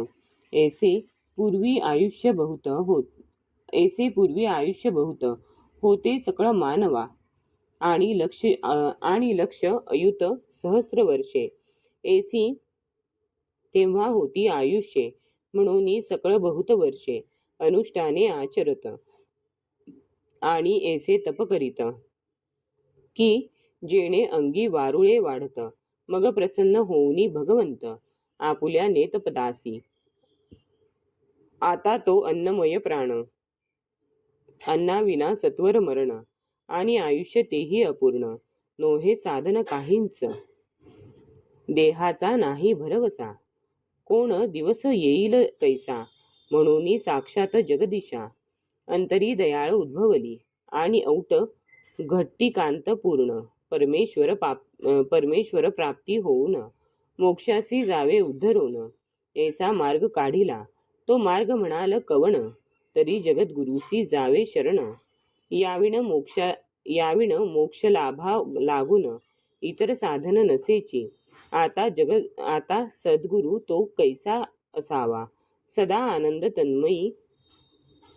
ऐसे पूर्वी आयुष्य बहुत होते सकळ मानवा. आणि लक्ष अयुत सहस्र वर्षे. ऐसी तेव्हा होती आयुष्ये, म्हणून सकळ बहुत वर्षे अनुष्ठाने आचरत. आणि ऐसे तप करीत की जेणे अंगी वारुळे वाढत. मग प्रसन्न होऊनी भगवंत आपुल्या नेतपदासी. आता तो अन्नमय प्राण, अन्नाविना सत्वर मरण. आणि आयुष्य तेही अपूर्ण, नोहे साधन काहींच. देहाचा नाही भरवसा, कोण दिवस येईल कैसा. म्हणून साक्षात जगदीशा अंतरी दयाळ उद्भवली. आणि औट घट्टिकांत पूर्ण, परमेश्वर प्राप्ती होऊन मोक्षासी जावे उद्धरून. ऐसा मार्ग काढिला, तो मार्ग म्हणाल कवण. तरी जगद्गुरुसी जावे शरण, याविण मोक्ष लाभा लागून इतर साधन नसेची. आता सद्गुरु तो कैसा असावा, सदा आनंद तन्मयी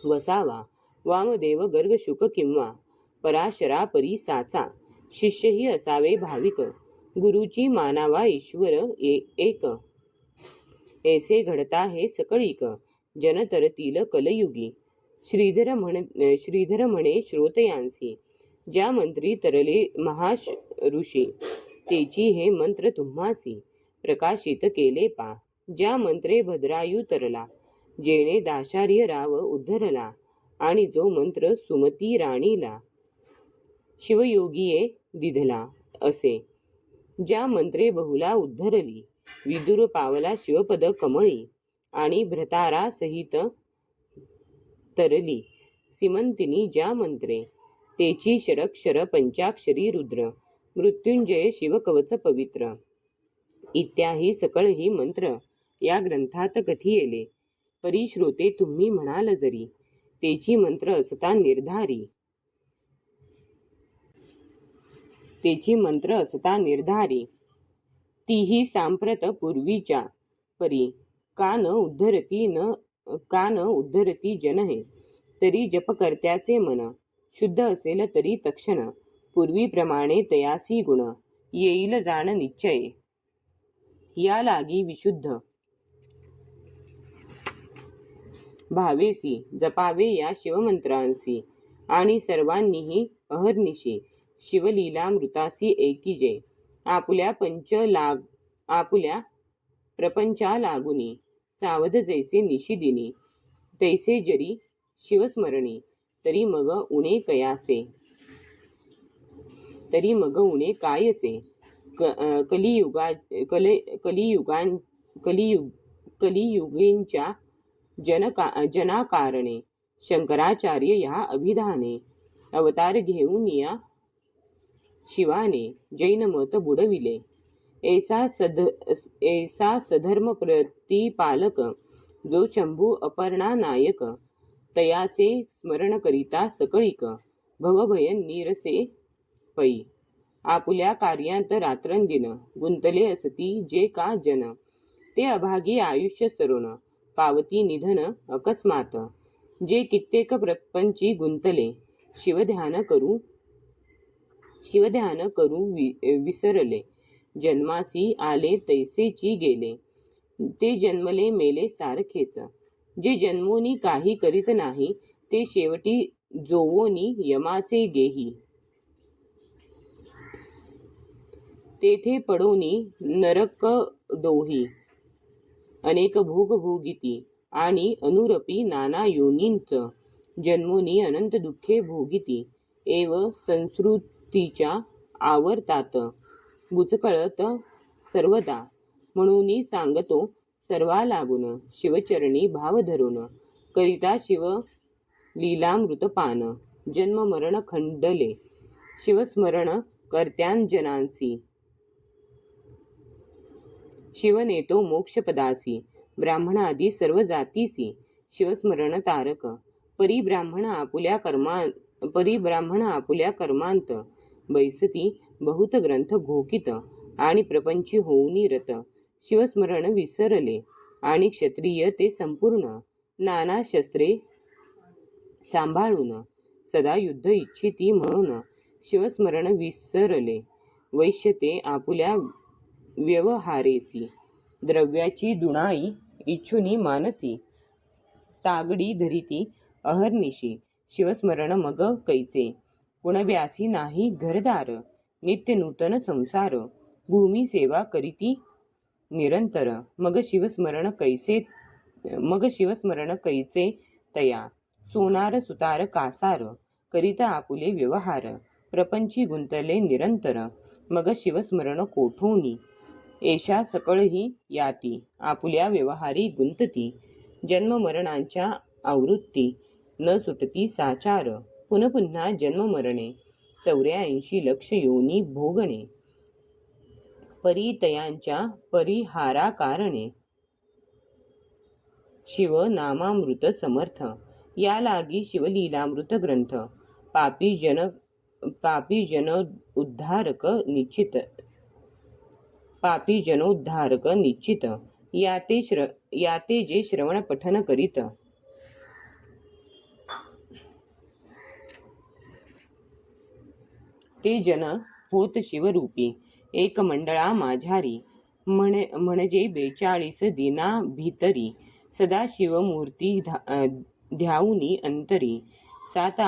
वसावा. वामदेव गर्ग शुक किंवा पराशरा परी साचा. शिष्यही असावे भाविक, गुरुची मानावा ईश्वर एक. ऐसे घडता हे सकळीक, जन तरतील कलयुगी. श्रीधर म्हणे श्रोतयांसी, ज्या मंत्री तरले ऋषी. तेची हे मंत्र तुम्हासी प्रकाशित केले पा. ज्या मंत्रे भद्रायू तरला, जेणे दाशार्य राव उद्धरला. आणि जो मंत्र सुमती राणीला, शिवयोगीये दिधला असे. ज्या मंत्रे बहुला उद्धरली, विदुर पावला शिवपद कमळी. आणि भ्रतारा सहित तरली सीमंतिनी ज्या मंत्रे. तेची शरक्षर पंचाक्षरी रुद्र, मृत्युंजय शिवकवच पवित्र. इत्याही सकळ ही मंत्र या ग्रंथात कथियेले. परी श्रोते तुम्ही म्हणाल जरी, तेची मंत्र असता निर्धारी. तीही सांप्रत पूर्वीच्या परी. का न उद्धरती जन हे. तरी जपकर्त्याचे मन शुद्ध असेल तरी तक्षण. पूर्वीप्रमाणे तयासी गुण, येईल जाण निश्चय. या लागी विशुद्ध भावेसी जपावे या शिवमंत्रांसी. आणि सर्वांनीही अहर्निशी शिवलीलामृतासी एकी जय. आपुल्या प्रपंचा लागुनी, सावध जैसे निशिदिनी. तैसे जरी शिवस्मरणी, तरी मग उणे कायसे. कलियुगींच्या जनाकारणे, शंकराचार्य या अभिधाने. अवतार घेऊन या शिवाने, जैन मत बुडविले. ऐसा सधर्म प्रतिपालक, जो शंभू अपर्णा नायक. तयाचे स्मरण करिता सकळीक, भवभय निरसे पै. आपुल्या कार्यांत रात्रंदिन, गुंतले असती जे का जन. ते अभागी आयुष्य सरुण, पावती निधन अकस्मात. जे कित्येक प्रपंची गुंतले, शिवध्यान करू विसरले. जन्मासी आले तैसेची गेले, ते जन्मले मेले सारखेच. जे जन्मोनी काही करीत नाही, ते शेवटी जोवोनी यमाचे गेही. तेथे पडोनी नरक दोही. अनेक भोग भोगिती, आणि अनुरपी नाना योनींच. जन्मोनी अनंत दुःखे भोगिती, एव संस्कृतीच्या आवर्तात. बुचकळत सर्वदा, म्हणून सांगतो सर्वा लागून. शिवचरणी भाव धरून, करिता लीलामृतपान जन्म मरण खंडले शिवस्मरण कर्त्यांजनांसी शिवनेतो मोक्षपदासी ब्राह्मणादी सर्व जातीसी शिवस्मरण तारक परिब्राह्मण आपुल्या कर्मांत बैसती बहुत ग्रंथ घोकित आणि प्रपंची होऊनी रत शिवस्मरण विसरले आणि क्षत्रिय ते संपूर्ण नाना शस्त्रे सांभाळून सदा युद्ध इच्छिती म्हणून शिवस्मरण विसरले वैश्य ते आपुल्या व्यवहारेसी द्रव्याची दुणाई इच्छुनी मानसी तागडी धरिती अहर्निशी शिवस्मरण मग कैचे कुणव्यासी नाही घरदार नित्य नूतन संसार भूमी सेवा करीती निरंतर मग शिवस्मरण कैचे तया सोनार सुतार कासार करिता आपुले व्यवहार प्रपंची गुंतले निरंतर मग शिवस्मरण कोठोनी एषा सकळही याती आपुल्या व्यवहारी गुंतती जन्म मरणांच्या आवृत्ती न सुटती साचार पुन्हा पुन्हा जन्म मरणे 84 लक्ष योनी भोगणे परितयांच्या परिहाराकारणे शिव नामामृत समर्थ या लागी शिवलीलामृत ग्रंथ पापी जन जनोद्धारक निश्चित याते जे श्रवण पठन करीत ते जन होत शिवरूपी एक मंडळा माझारी म्हणजे 42 दिना भीतरी सदा शिवमूर्ती ध्याऊनी अंतरी सात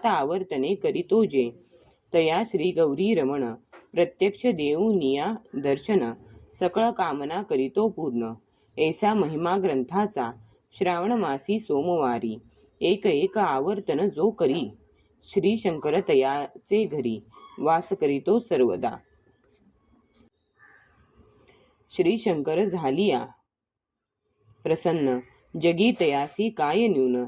आवर्तने करीतो जे तया श्री गौरी रमण प्रत्यक्ष देऊनिया दर्शन सकळ कामना करीतो पूर्ण ऐसा महिमा ग्रंथाचा श्रावण मासी सोमवारी एक आवर्तन जो करी श्री शंकर तयाचे घरी वास करीतो सर्वदा श्री शंकर झालिया प्रसन्न जगी तयासी काय न्यून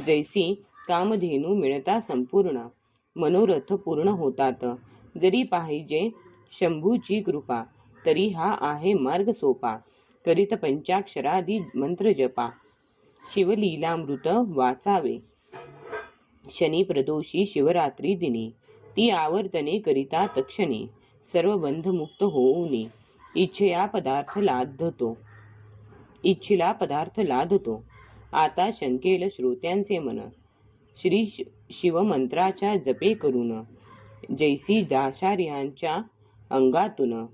जैसी कामधेनू मिळता संपूर्ण मनोरथ पूर्ण होतात जरी पाहिजे शंभूची कृपा तरी हा आहे मार्ग सोपा करीत पंचाक्षरादी मंत्र जपा शिवलीलामृत वाचावे शनी प्रदोषी शिवरात्री दिनी ती आवर्तने करिता तक्षणी सर्व बंधमुक्त होऊनी इच्छिला पदार्थ लादतो आता शंकेल श्रोत्यांचे मन श्री शिवमंत्राच्या जपे करून जैसी दाशार्यांच्या अंगातून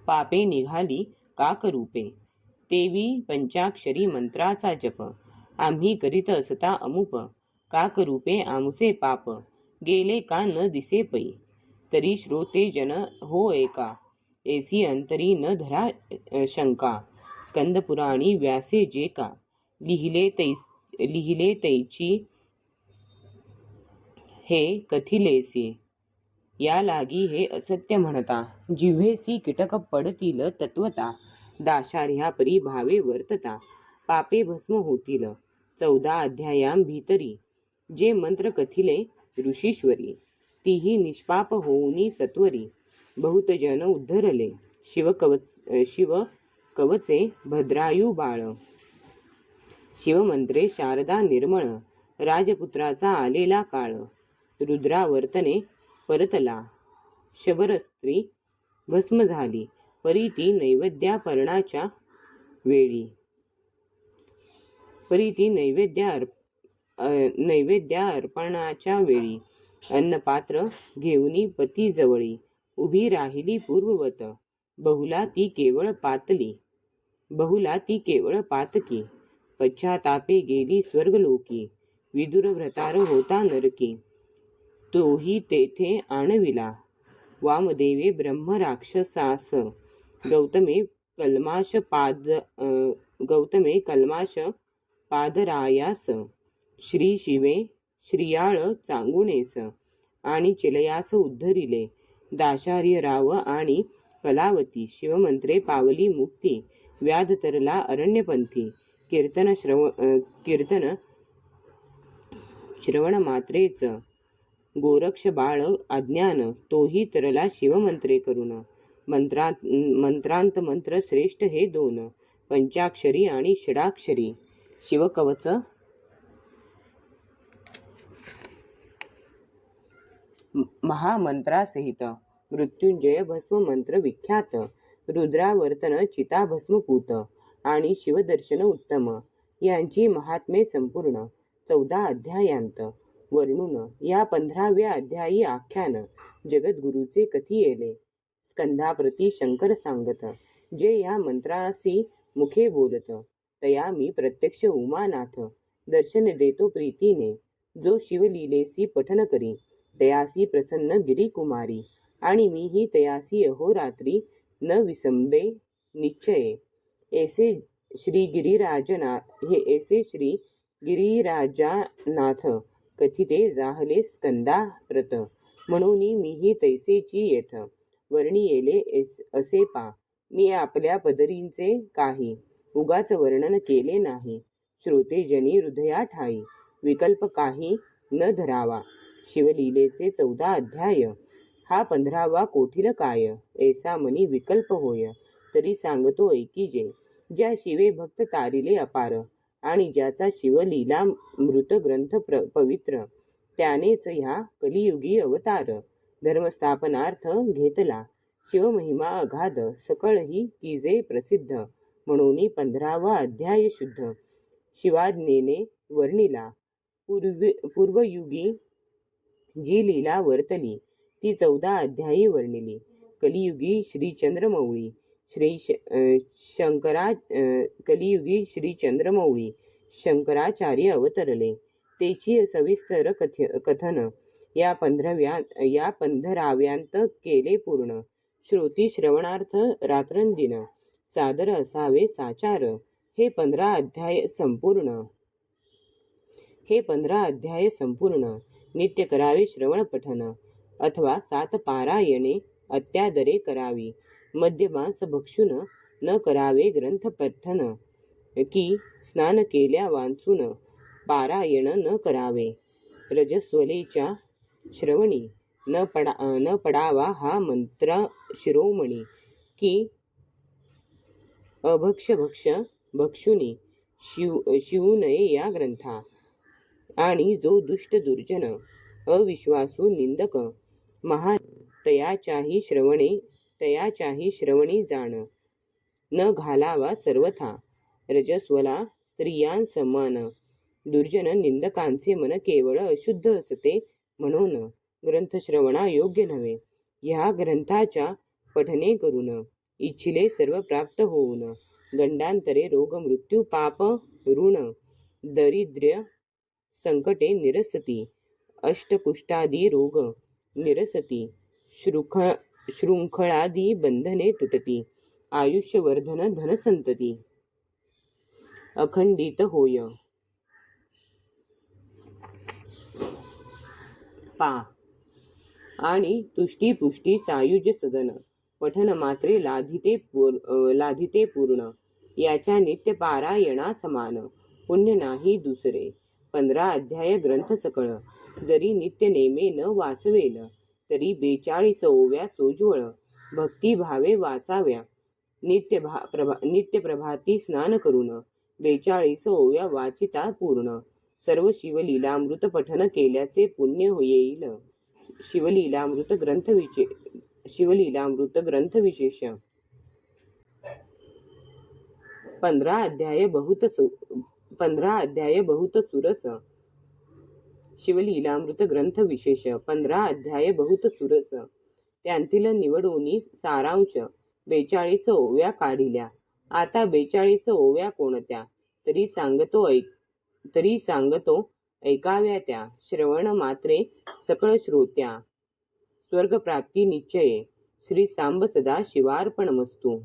पापे निघाली काकरूपे तेवी पंचाक्षरी मंत्राचा जप आम्ही करीत असता अमुप काकरूपे आमचे पाप गेले का न दिसे पै तरी श्रोते जन हो एका ऐसी अंतरी न धरा शंका स्कंदपुराणी व्यासे जे का लिहिले तैची हे कथिलेसे या लागी हे असत्य म्हणता जिव्हेसी कीटक पडतील तत्वता दाशार्ह्या परी भावे वर्तता पापे भस्म होतील 14 अध्यायां भीतरी जे मंत्र कथिले ऋषीश्वरी तीही निष्पाप होऊनी सत्वरी बहुत जन उद्धरले शिव कवचे भद्रायू बाळ शिवमंत्रे शारदा निर्मळ राजपुत्राचा आलेला काळ रुद्रावर्तने परतला शबरस्त्री भस्म झाली परी ती नैवेद्यापर्णाच्या वेळी नैवेद्या अर्पणाच्या वेळी अन्नपात्र घेऊनी पती जवळी उभी राहिली पूर्ववत बहुला ती केवळ पातकी पश्चातापे गेली स्वर्गलोकी विदुर व्रतार होता नरकी तोही तेथे आणविला वामदेवे ब्रह्म राक्षसास गौतमे कल्माश पादरायास श्री शिवे श्रियाळ चांगुणेस आणि चिलयास उद्धरिले दाशार्य राव आणि कलावती शिवमंत्रे पावली मुक्ती व्याध तरला अरण्यपंथी कीर्तन श्रवण मात्रेच गोरक्ष बाळ अज्ञान तोही तरला शिवमंत्रे करून. मंत्रांत मंत्र श्रेष्ठ हे दोन पंचाक्षरी आणि षडाक्षरी. शिवकवच महामंत्रासहित मृत्युंजय भस्म मंत्र विख्यात. रुद्रावर्तन चिताभस्मपूत आणि शिवदर्शन उत्तम यांची महात्मे संपूर्ण 14 अध्यायांत वर्णून या 15व्या अध्यायी आख्यान जगद्गुरूचे कथी येले. स्कंधाप्रती शंकर सांगत जे या मंत्रासी मुखे बोलत तया मी प्रत्यक्ष उमानाथ दर्शन देतो प्रीतीने. जो शिवलीलेसी पठन करी तयासी प्रसन्न गिरिकुमारी. आणि मीही तयासी अहोरात्री न विसंबे निश्चये. ऐसे श्री गिरिराजानाथ कथिते जाहले स्कंदा प्रत. म्हणून मीही तैसेची येथ वर्णी येले असे पा. मी आपल्या पदरींचे काही उगाच वर्णन केले नाही. श्रोतेजनी हृदया ठाई विकल्प काही न धरावा. शिवलीलेचे 14 अध्याय हा 15वा कोठील काय. ऐसा मनी विकल्प होय तरी सांगतो ऐकीजे. ज्या शिवे भक्त तारिले अपार आणि ज्याचा शिवलीला मृत ग्रंथ पवित्र त्यानेच ह्या कलियुगी अवतार धर्मस्थापनार्थ घेतला. शिवमहिमा अगाध सकळही कीजे प्रसिद्ध. म्हणून 15वा अध्याय शुद्ध शिवाज्ञेने वर्णिला. पूर्वयुगी जी लीला वर्तली ती 14 अध्यायी वर्णिली. कलियुगी श्री चंद्रमौळी शंकराचार्य अवतरले. तेची सविस्तर कथन या 15व्यांत केले पूर्ण. श्रोती श्रवणार्थ रात्रंदिन सादर असावे साचार. हे 15 अध्याय संपूर्ण नित्य करावे श्रवण पठन अथवा 7 पारायणे अत्यादरे करावी. मद्यमांस भक्षून न करावे ग्रंथ पठन की स्नान केल्या वाचून पारायण न करावे. रजस्वलेच्या श्रवणी न पडावा हा मंत्र शिरोमणी की भक्षुनी शिवू नये या ग्रंथा. आणि जो दुष्ट दुर्जन अविश्वासू निंदक महान तयाच्याही श्रवणी जाण न घालावा सर्वथा. रजस्वला स्त्रियांसमान दुर्जन निंदकांचे मन केवळ अशुद्ध असते म्हणून ग्रंथश्रवणा योग्य नव्हे. ह्या ग्रंथाच्या पठने करून इच्छिले सर्व प्राप्त होऊन गंडांतरे रोग मृत्यू पाप ऋण दारिद्र्य संकटे निरसती. अष्टकुष्ठादी रोग निरसती. शृंखळादी बंधने तुटती. आयुष्यवर्धन धनसंतती अखंडित होय. पा. आणि तुष्टी पुष्टी सायुज सदन पठन मात्रे लाधिते पूर्ण. याच्या नित्य पारायणा समान पुण्य नाही दुसरे. 15 अध्याय ग्रंथ सकळ जरी नित्य नेमे न वाचवेल तरी 42 ओव्या सोज्वळ भक्तिभावे वाचाव्या. नित्य प्रभाती स्नान करून 42 ओव्या वाचिता पूर्ण. सर्व शिवलीलामृत पठन केल्याचे पुण्य येईल. शिवलीलामृत ग्रंथ विशेष. 15 अध्याय बहुत सुरस. शिवलीलामृत ग्रंथ विशेष. 15 अध्याय बहुत सुरस. त्यांतील निवडून सारांश 42 ओव्या काढिल्या. आता 42 ओव्या कोणत्या तरी सांगतो ऐकाव्या त्या. श्रवण मात्रे सकळ श्रोत्या स्वर्गप्राप्ती निश्चये. श्री सांब सदा शिवार्पणमस्तु.